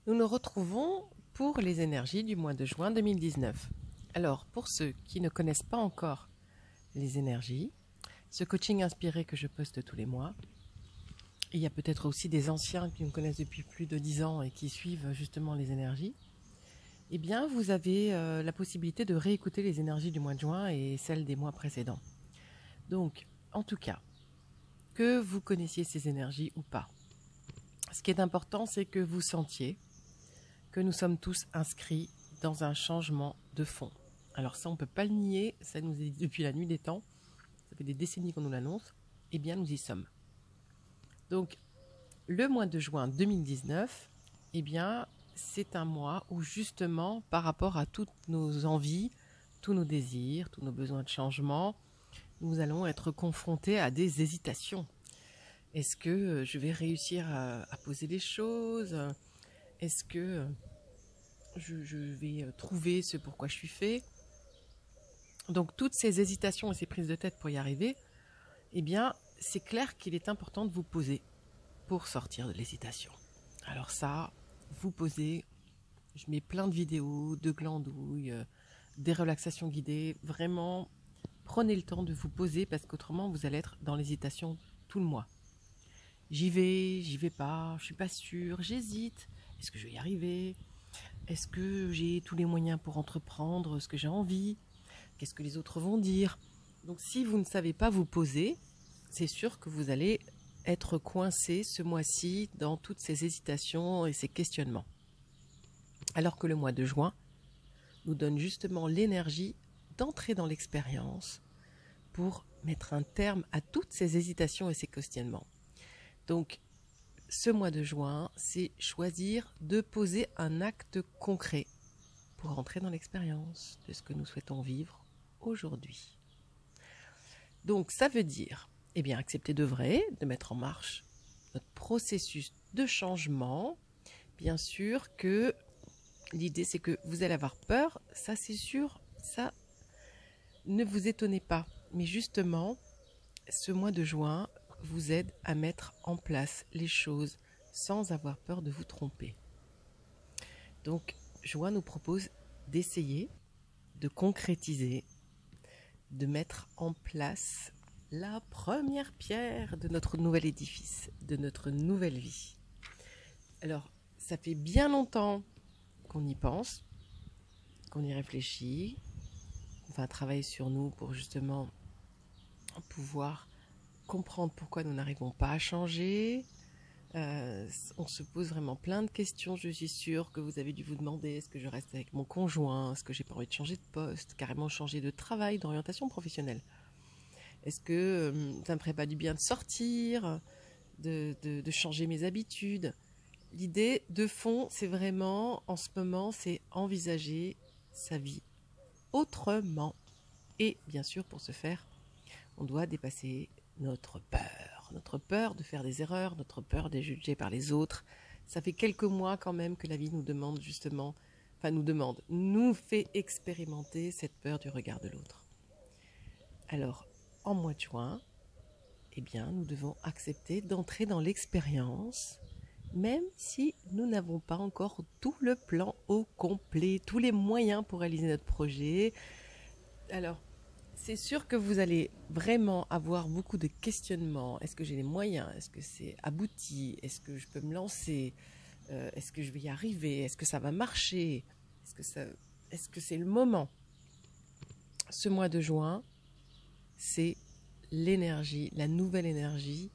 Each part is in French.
Nous nous retrouvons pour les énergies du mois de juin 2019. Alors, pour ceux qui ne connaissent pas encore les énergies, ce coaching inspiré que je poste tous les mois, il y a peut-être aussi des anciens qui me connaissent depuis plus de 10 ans et qui suivent justement les énergies, eh bien, vous avez la possibilité de réécouter les énergies du mois de juin et celles des mois précédents. Donc, en tout cas, que vous connaissiez ces énergies ou pas, ce qui est important, c'est que vous sentiez que nous sommes tous inscrits dans un changement de fond. Alors ça, on ne peut pas le nier, ça nous est dit depuis la nuit des temps, ça fait des décennies qu'on nous l'annonce, eh bien nous y sommes. Donc, le mois de juin 2019, eh bien, c'est un mois où justement, par rapport à toutes nos envies, tous nos désirs, tous nos besoins de changement, nous allons être confrontés à des hésitations. Est-ce que je vais réussir à poser les choses? Est-ce que je vais trouver ce pourquoi je suis fait? Donc toutes ces hésitations et ces prises de tête pour y arriver, eh bien, c'est clair qu'il est important de vous poser pour sortir de l'hésitation. Alors ça, vous posez, je mets plein de vidéos, de glandouilles, des relaxations guidées. Vraiment, prenez le temps de vous poser parce qu'autrement, vous allez être dans l'hésitation tout le mois. J'y vais pas, je suis pas sûre, j'hésite. Est-ce que je vais y arriver? Est-ce que j'ai tous les moyens pour entreprendre ce que j'ai envie? Qu'est-ce que les autres vont dire? Donc si vous ne savez pas vous poser, c'est sûr que vous allez être coincé ce mois-ci dans toutes ces hésitations et ces questionnements. Alors que le mois de juin nous donne justement l'énergie d'entrer dans l'expérience pour mettre un terme à toutes ces hésitations et ces questionnements. Donc, ce mois de juin, c'est choisir de poser un acte concret pour entrer dans l'expérience de ce que nous souhaitons vivre aujourd'hui. Donc, ça veut dire, eh bien, accepter d'œuvrer, de mettre en marche notre processus de changement. Bien sûr que l'idée, c'est que vous allez avoir peur, ça c'est sûr, ça, ne vous étonnez pas. Mais justement, ce mois de juin vous aide à mettre en place les choses sans avoir peur de vous tromper. Donc, juin nous propose d'essayer, de concrétiser, de mettre en place la première pierre de notre nouvel édifice, de notre nouvelle vie. Alors, ça fait bien longtemps qu'on y pense, qu'on y réfléchit, qu'on va travailler sur nous pour justement pouvoir comprendre pourquoi nous n'arrivons pas à changer. On se pose vraiment plein de questions. Je suis sûre que vous avez dû vous demander, est-ce que je reste avec mon conjoint? Est-ce que j'ai pas envie de changer de poste? Carrément changer de travail, d'orientation professionnelle? Est-ce que ça me ferait pas du bien de sortir, de changer mes habitudes? L'idée de fond, c'est vraiment, en ce moment, c'est envisager sa vie autrement. Et bien sûr, pour ce faire, on doit dépasser notre peur de faire des erreurs, notre peur d'être jugé par les autres. Ça fait quelques mois quand même que la vie nous demande justement, nous fait expérimenter cette peur du regard de l'autre. Alors, en mois de juin, eh bien, nous devons accepter d'entrer dans l'expérience, même si nous n'avons pas encore tout le plan au complet, tous les moyens pour réaliser notre projet. Alors, c'est sûr que vous allez vraiment avoir beaucoup de questionnements. Est-ce que j'ai les moyens? Est-ce que c'est abouti? Est-ce que je peux me lancer? Est-ce que je vais y arriver? Est-ce que ça va marcher? Est-ce que c'est le moment? Ce mois de juin, c'est l'énergie, la nouvelle énergie,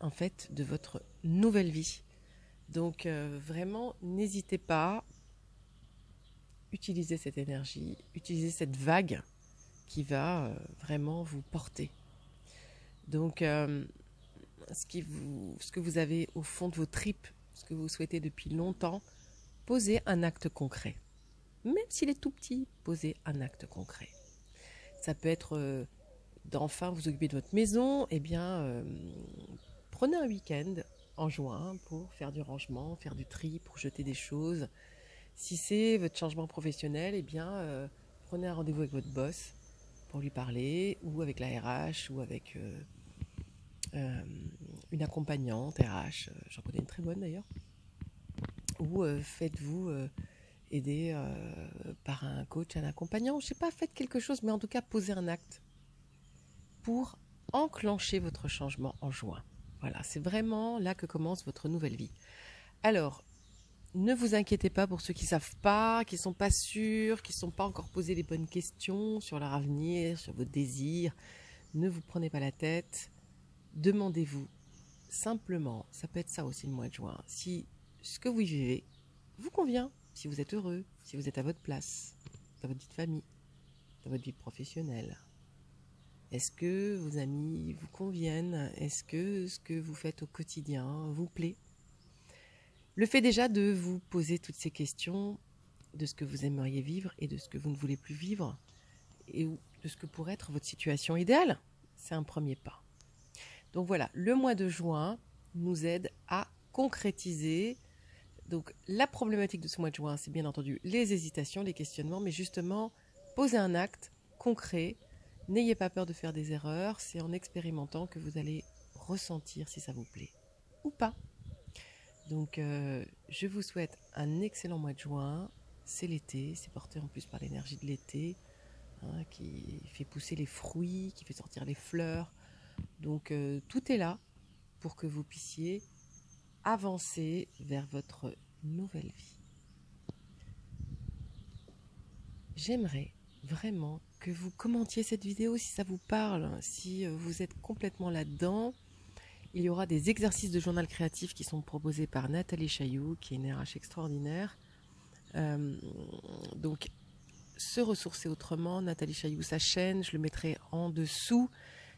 en fait, de votre nouvelle vie. Donc, vraiment, n'hésitez pas, utilisez cette énergie, utilisez cette vague qui va vraiment vous porter. Donc, ce que vous avez au fond de vos tripes, ce que vous souhaitez depuis longtemps, posez un acte concret. Même s'il est tout petit, posez un acte concret. Ça peut être d'enfin vous occuper de votre maison, eh bien, prenez un week-end en juin pour faire du rangement, faire du tri, pour jeter des choses. Si c'est votre changement professionnel, eh bien, prenez un rendez-vous avec votre boss pour lui parler, ou avec la RH, ou avec une accompagnante RH, j'en connais une très bonne d'ailleurs, ou faites-vous aider par un coach, un accompagnant. Je ne sais pas, faites quelque chose, mais en tout cas, posez un acte pour enclencher votre changement en juin. Voilà, c'est vraiment là que commence votre nouvelle vie. Alors, ne vous inquiétez pas pour ceux qui ne savent pas, qui ne sont pas sûrs, qui ne sont pas encore posé les bonnes questions sur leur avenir, sur vos désirs. Ne vous prenez pas la tête. Demandez-vous simplement, ça peut être ça aussi le mois de juin, si ce que vous vivez vous convient, si vous êtes heureux, si vous êtes à votre place, dans votre vie de famille, dans votre vie professionnelle. Est-ce que vos amis vous conviennent? Est-ce que ce que vous faites au quotidien vous plaît? Le fait déjà de vous poser toutes ces questions de ce que vous aimeriez vivre et de ce que vous ne voulez plus vivre et de ce que pourrait être votre situation idéale, c'est un premier pas. Donc voilà, le mois de juin nous aide à concrétiser. Donc la problématique de ce mois de juin, c'est bien entendu les hésitations, les questionnements, mais justement, poser un acte concret. N'ayez pas peur de faire des erreurs, c'est en expérimentant que vous allez ressentir si ça vous plaît ou pas. Donc je vous souhaite un excellent mois de juin. C'est l'été, c'est porté en plus par l'énergie de l'été, hein, qui fait pousser les fruits, qui fait sortir les fleurs. Donc tout est là pour que vous puissiez avancer vers votre nouvelle vie. J'aimerais vraiment que vous commentiez cette vidéo si ça vous parle, si vous êtes complètement là-dedans. Il y aura des exercices de journal créatif qui sont proposés par Nathalie Chailloux, qui est une RH extraordinaire. Donc, se ressourcer autrement, Nathalie Chailloux, sa chaîne, je le mettrai en dessous.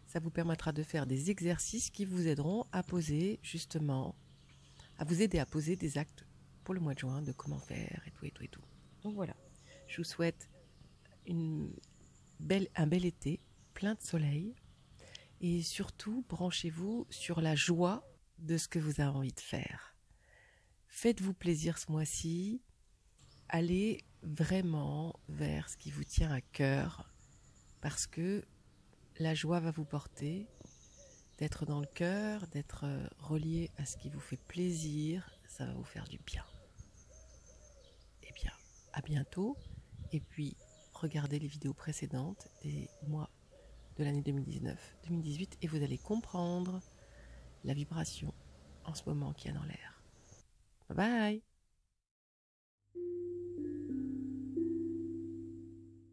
Ça vous permettra de faire des exercices qui vous aideront à poser, justement, à vous aider à poser des actes pour le mois de juin, de comment faire et tout et tout et tout. Donc voilà, je vous souhaite un bel été, plein de soleil. Et surtout, branchez-vous sur la joie de ce que vous avez envie de faire. Faites-vous plaisir ce mois-ci. Allez vraiment vers ce qui vous tient à cœur, parce que la joie va vous porter. D'être dans le cœur, d'être relié à ce qui vous fait plaisir, ça va vous faire du bien. Eh bien, à bientôt. Et puis, regardez les vidéos précédentes des mois de l'année 2019-2018 et vous allez comprendre la vibration en ce moment qu'il y a dans l'air. Bye bye!